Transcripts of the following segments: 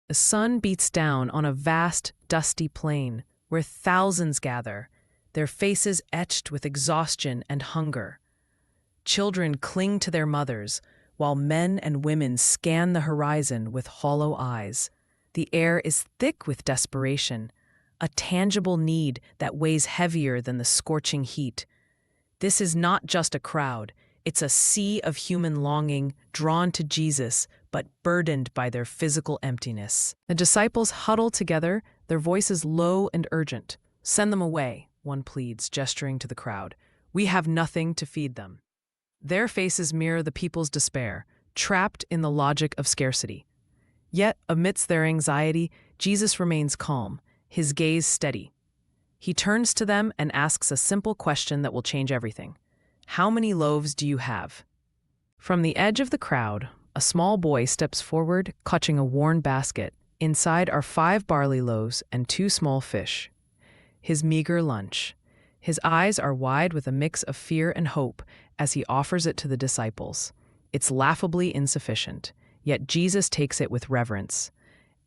The sun beats down on a vast, dusty plain where thousands gather, their faces etched with exhaustion and hunger. Children cling to their mothers, while men and women scan the horizon with hollow eyes. The air is thick with desperation, a tangible need that weighs heavier than the scorching heat. This is not just a crowd, it's a sea of human longing drawn to Jesus, but burdened by their physical emptiness. The disciples huddle together, their voices low and urgent. "Send them away," one pleads, gesturing to the crowd. "We have nothing to feed them." Their faces mirror the people's despair, trapped in the logic of scarcity. Yet, amidst their anxiety, Jesus remains calm, his gaze steady. He turns to them and asks a simple question that will change everything. "How many loaves do you have?" From the edge of the crowd, a small boy steps forward, clutching a worn basket. Inside are 5 barley loaves and 2 small fish. His meager lunch. His eyes are wide with a mix of fear and hope as he offers it to the disciples. It's laughably insufficient, yet Jesus takes it with reverence.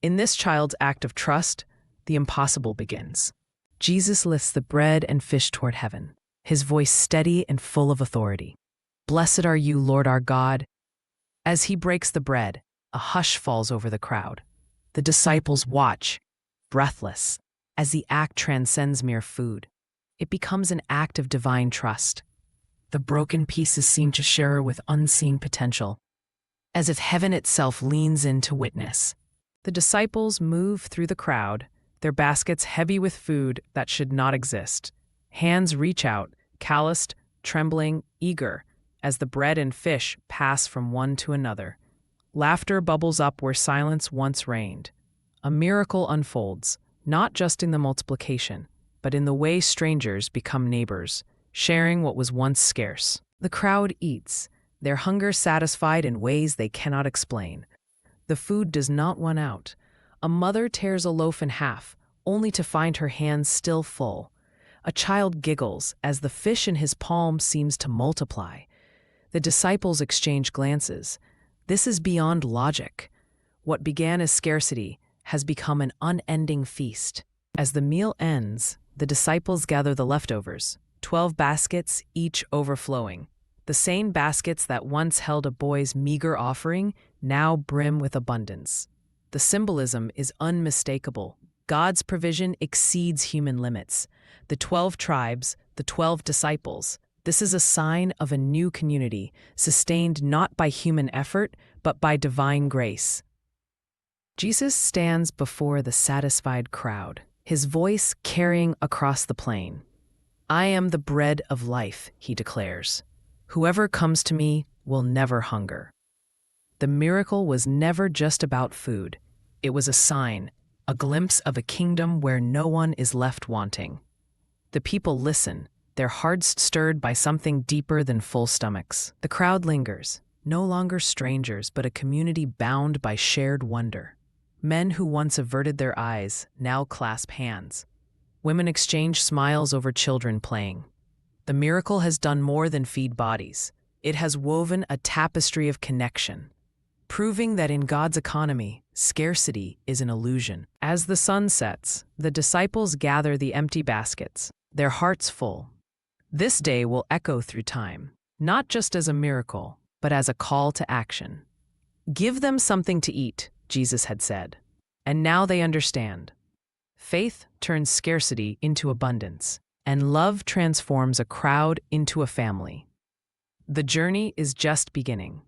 In this child's act of trust, the impossible begins. Jesus lifts the bread and fish toward heaven, his voice steady and full of authority. "Blessed are you, Lord our God." As he breaks the bread, a hush falls over the crowd. The disciples watch, breathless, as the act transcends mere food. It becomes an act of divine trust. The broken pieces seem to share with unseen potential, as if heaven itself leans in to witness. The disciples move through the crowd, their baskets heavy with food that should not exist. Hands reach out, calloused, trembling, eager, as the bread and fish pass from one to another. Laughter bubbles up where silence once reigned. A miracle unfolds, not just in the multiplication, but in the way strangers become neighbors, sharing what was once scarce. The crowd eats, their hunger satisfied in ways they cannot explain. The food does not run out. A mother tears a loaf in half, only to find her hands still full. A child giggles as the fish in his palm seems to multiply. The disciples exchange glances. This is beyond logic. What began as scarcity has become an unending feast. As the meal ends, the disciples gather the leftovers, 12 baskets, each overflowing. The same baskets that once held a boy's meager offering now brim with abundance. The symbolism is unmistakable. God's provision exceeds human limits. The 12 tribes, the 12 disciples. This is a sign of a new community, sustained not by human effort, but by divine grace. Jesus stands before the satisfied crowd, his voice carrying across the plain. "I am the bread of life," he declares. "Whoever comes to me will never hunger." The miracle was never just about food. It was a sign, a glimpse of a kingdom where no one is left wanting. The people listen, their hearts stirred by something deeper than full stomachs. The crowd lingers, no longer strangers, but a community bound by shared wonder. Men who once averted their eyes now clasp hands. Women exchange smiles over children playing. The miracle has done more than feed bodies. It has woven a tapestry of connection, proving that in God's economy, scarcity is an illusion. As the sun sets, the disciples gather the empty baskets, their hearts full. This day will echo through time, not just as a miracle, but as a call to action. "Give them something to eat," Jesus had said. And now they understand. Faith turns scarcity into abundance, and love transforms a crowd into a family. The journey is just beginning.